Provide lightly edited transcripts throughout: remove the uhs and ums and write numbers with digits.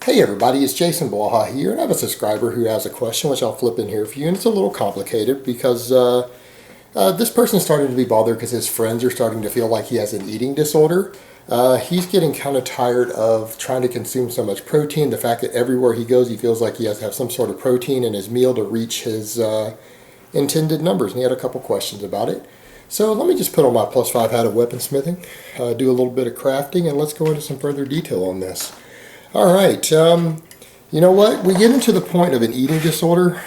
Hey everybody, it's Jason Blaha here, and I have a subscriber who has a question which I'll flip in here for you, and it's a little complicated because this person is starting to be bothered because his friends are starting to feel like he has an eating disorder. He's getting kind of tired of trying to consume so much protein, the fact that everywhere he goes he feels like he has to have some sort of protein in his meal to reach his intended numbers, and he had a couple questions about it. So let me just put on my +5 hat of weaponsmithing, do a little bit of crafting, and let's go into some further detail on this. All right, you know what? We get into the point of an eating disorder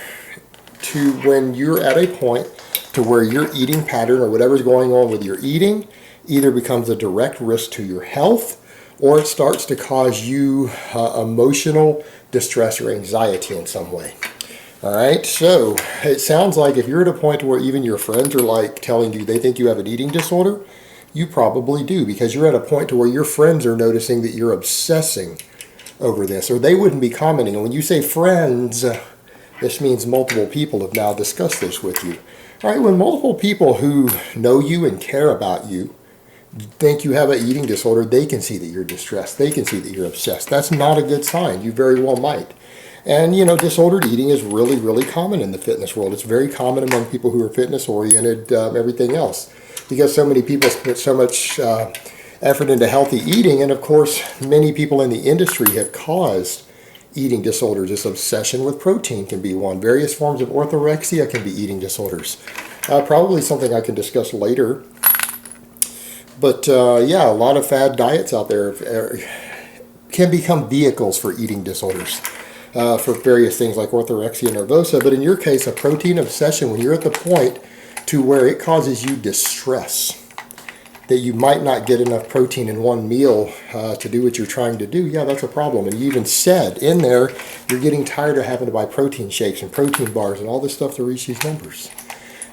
to when you're at a point to where your eating pattern or whatever's going on with your eating either becomes a direct risk to your health or it starts to cause you emotional distress or anxiety in some way. All right, so it sounds like if you're at a point where even your friends are like telling you they think you have an eating disorder, you probably do, because you're at a point to where your friends are noticing that you're obsessing over this, or they wouldn't be commenting. And when you say friends, this means multiple people have now discussed this with you. All right, when multiple people who know you and care about you think you have an eating disorder, they can see that you're distressed. They can see that you're obsessed. That's not a good sign. You very well might. And, you know, disordered eating is really, really common in the fitness world. It's very common among people who are fitness-oriented, everything else, because so many people put so much effort into healthy eating, and of course many people in the industry have caused eating disorders. This obsession with protein can be one. Various forms of orthorexia can be eating disorders. Probably something I can discuss later. But yeah, a lot of fad diets out there can become vehicles for eating disorders, for various things like orthorexia nervosa. But in your case, a protein obsession, when you're at the point to where it causes you distress, that you might not get enough protein in one meal to do what you're trying to do, yeah, that's a problem. And you even said in there you're getting tired of having to buy protein shakes and protein bars and all this stuff to reach these numbers.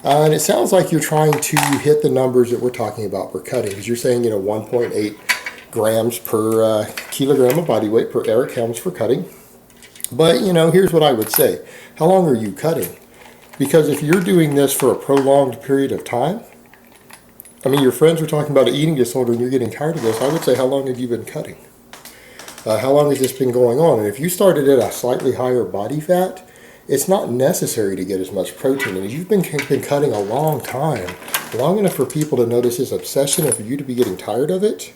And it sounds like you're trying to hit the numbers that we're talking about for cutting, because you're saying, 1.8 grams per kilogram of body weight per Eric Helms for cutting. But, here's what I would say. How long are you cutting? Because if you're doing this for a prolonged period of time, your friends are talking about an eating disorder and you're getting tired of this. I would say, how long have you been cutting? How long has this been going on? And if you started at a slightly higher body fat, it's not necessary to get as much protein. And if you've been cutting a long time, long enough for people to notice this obsession and for you to be getting tired of it,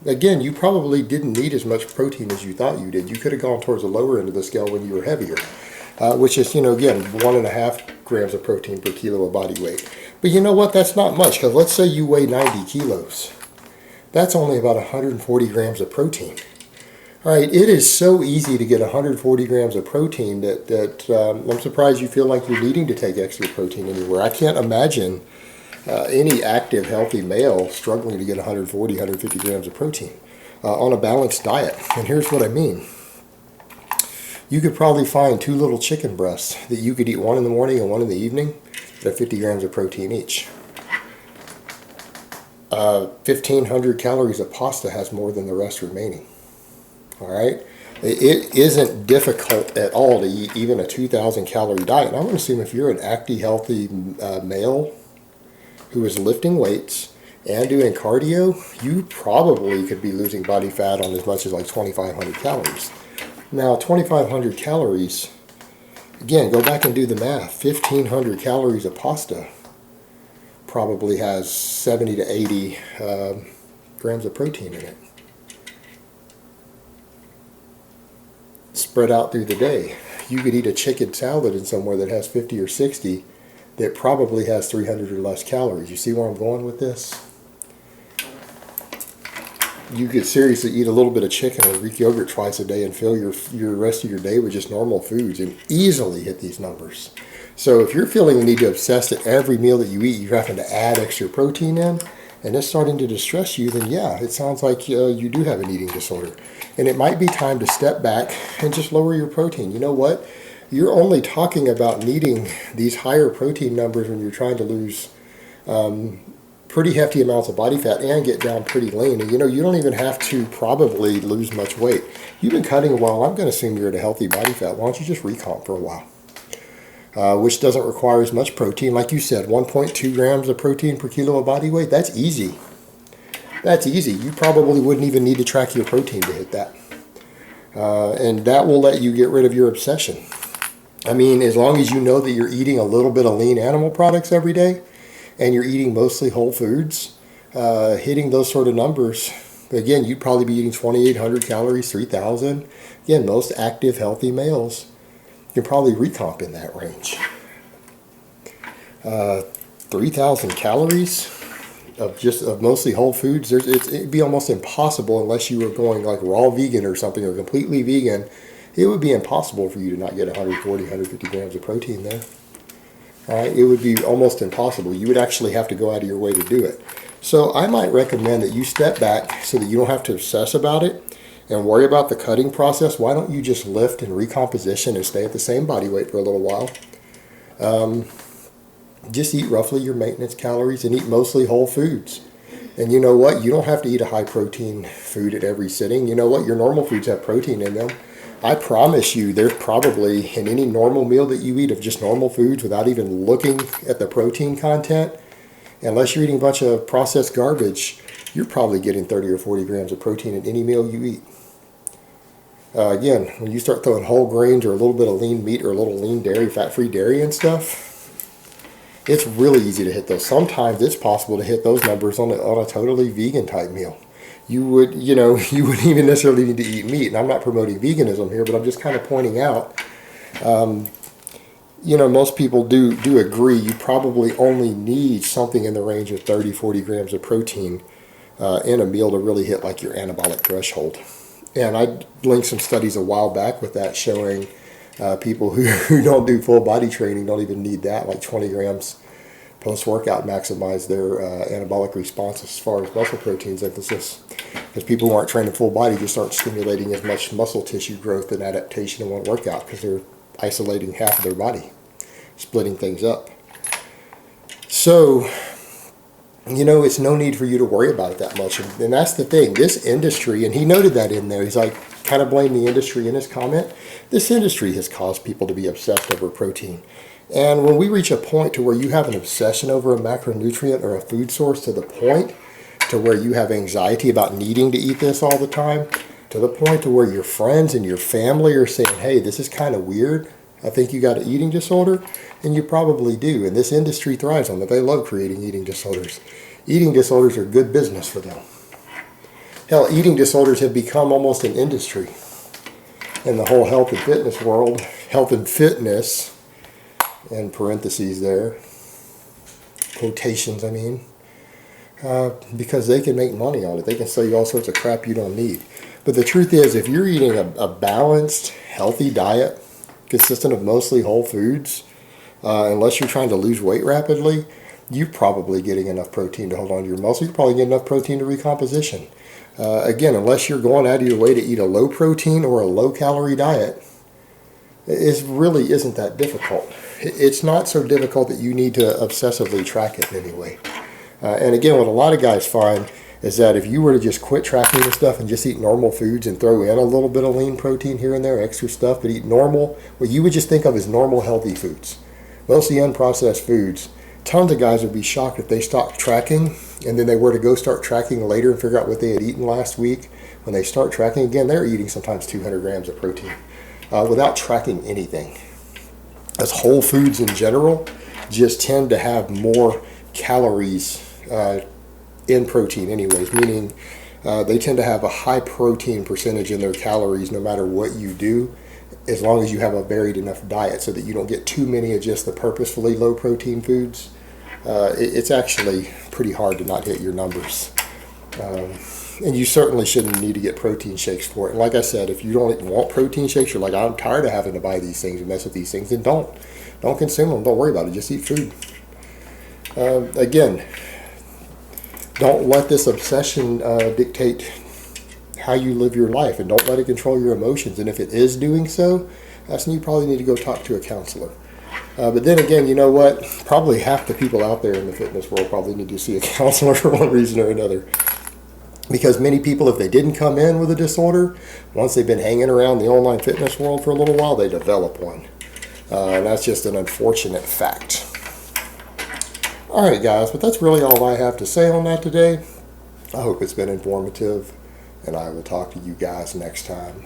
again, you probably didn't need as much protein as you thought you did. You could have gone towards the lower end of the scale when you were heavier, which is, again, 1.5 grams of protein per kilo of body weight. But you know what? That's not much, because let's say you weigh 90 kilos. That's only about 140 grams of protein. All right, it is so easy to get 140 grams of protein that I'm surprised you feel like you're needing to take extra protein anywhere. I can't imagine any active, healthy male struggling to get 140, 150 grams of protein on a balanced diet. And here's what I mean. You could probably find 2 little chicken breasts that you could eat, one in the morning and one in the evening, at 50 grams of protein each. 1,500 calories of pasta has more than the rest remaining. All right? It isn't difficult at all to eat even a 2,000 calorie diet. And I'm going to assume if you're an active, healthy male who is lifting weights and doing cardio, you probably could be losing body fat on as much as like 2,500 calories. Now, 2,500 calories, again, go back and do the math. 1,500 calories of pasta probably has 70 to 80 grams of protein in it, spread out through the day. You could eat a chicken salad in somewhere that has 50 or 60 that probably has 300 or less calories. You see where I'm going with this? You could seriously eat a little bit of chicken or Greek yogurt twice a day and fill your rest of your day with just normal foods and easily hit these numbers. So if you're feeling the need to obsess that every meal that you eat, you're having to add extra protein in, and it's starting to distress you, then yeah, it sounds like you do have an eating disorder. And it might be time to step back and just lower your protein. You know what? You're only talking about needing these higher protein numbers when you're trying to lose pretty hefty amounts of body fat and get down pretty lean. And you don't even have to probably lose much weight. You've been cutting a while. I'm going to assume you're at a healthy body fat. Why don't you just recomp for a while? Which doesn't require as much protein. Like you said, 1.2 grams of protein per kilo of body weight. That's easy. That's easy. You probably wouldn't even need to track your protein to hit that. And that will let you get rid of your obsession. I mean, as long as you know that you're eating a little bit of lean animal products every day and you're eating mostly whole foods, hitting those sort of numbers, again, you'd probably be eating 2,800 calories, 3,000. Again, most active, healthy males can probably recomp in that range. 3,000 calories of mostly whole foods, it'd be almost impossible unless you were going like raw vegan or something, or completely vegan. It would be impossible for you to not get 140, 150 grams of protein there. All right, it would be almost impossible. You would actually have to go out of your way to do it. So I might recommend that you step back so that you don't have to obsess about it and worry about the cutting process. Why don't you just lift and recomposition and stay at the same body weight for a little while? Just eat roughly your maintenance calories and eat mostly whole foods. And you know what? You don't have to eat a high protein food at every sitting. You know what? Your normal foods have protein in them. I promise you there's probably in any normal meal that you eat of just normal foods without even looking at the protein content, unless you're eating a bunch of processed garbage, you're probably getting 30 or 40 grams of protein in any meal you eat. Again, when you start throwing whole grains or a little bit of lean meat or a little lean dairy, fat-free dairy and stuff, it's really easy to hit those. Sometimes it's possible to hit those numbers on a totally vegan type meal. You wouldn't even necessarily need to eat meat. And I'm not promoting veganism here, but I'm just kind of pointing out, most people do agree you probably only need something in the range of 30, 40 grams of protein in a meal to really hit like your anabolic threshold. And I linked some studies a while back with that showing people who don't do full body training don't even need that, like 20 grams post-workout maximize their anabolic response as far as muscle protein synthesis. Because people who aren't training full body just aren't stimulating as much muscle tissue growth and adaptation in one workout because they're isolating half of their body, splitting things up. So, it's no need for you to worry about it that much. And that's the thing. This industry, and he noted that in there, he's like, kind of blame the industry in his comment. This industry has caused people to be obsessed over protein. And when we reach a point to where you have an obsession over a macronutrient or a food source to the point to where you have anxiety about needing to eat this all the time, to the point to where your friends and your family are saying, hey, this is kind of weird, I think you got an eating disorder, and you probably do. And this industry thrives on that. They love creating eating disorders. Eating disorders are good business for them. Hell, eating disorders have become almost an industry in the whole health and fitness world. Health and fitness, in parentheses there, quotations I mean, because they can make money on it. They can sell you all sorts of crap you don't need. But the truth is, if you're eating a balanced, healthy diet consistent of mostly whole foods, unless you're trying to lose weight rapidly, you're probably getting enough protein to hold on to your muscle. You're probably getting enough protein to recomposition. Again, unless you're going out of your way to eat a low protein or a low calorie diet, it really isn't that difficult. It's not so difficult that you need to obsessively track it in any way. And again, what a lot of guys find is that if you were to just quit tracking this stuff and just eat normal foods and throw in a little bit of lean protein here and there, extra stuff, but eat normal, what you would just think of as normal healthy foods, mostly unprocessed foods, tons of guys would be shocked if they stopped tracking and then they were to go start tracking later and figure out what they had eaten last week. When they start tracking again, they're eating sometimes 200 grams of protein without tracking anything. As whole foods in general just tend to have more calories in protein anyways, meaning they tend to have a high protein percentage in their calories no matter what you do, as long as you have a varied enough diet so that you don't get too many of just the purposefully low protein foods. It's actually pretty hard to not hit your numbers. And you certainly shouldn't need to get protein shakes for it. And like I said, if you don't want protein shakes, you're like, I'm tired of having to buy these things and mess with these things, then don't consume them. Don't worry about it. Just eat food. Again, don't let this obsession dictate how you live your life, and don't let it control your emotions. And if it is doing so, that's when you probably need to go talk to a counselor. But then again, you know what? Probably half the people out there in the fitness world probably need to see a counselor for one reason or another. Because many people, if they didn't come in with a disorder, once they've been hanging around the online fitness world for a little while, they develop one. And that's just an unfortunate fact. All right, guys, but that's really all I have to say on that today. I hope it's been informative, and I will talk to you guys next time.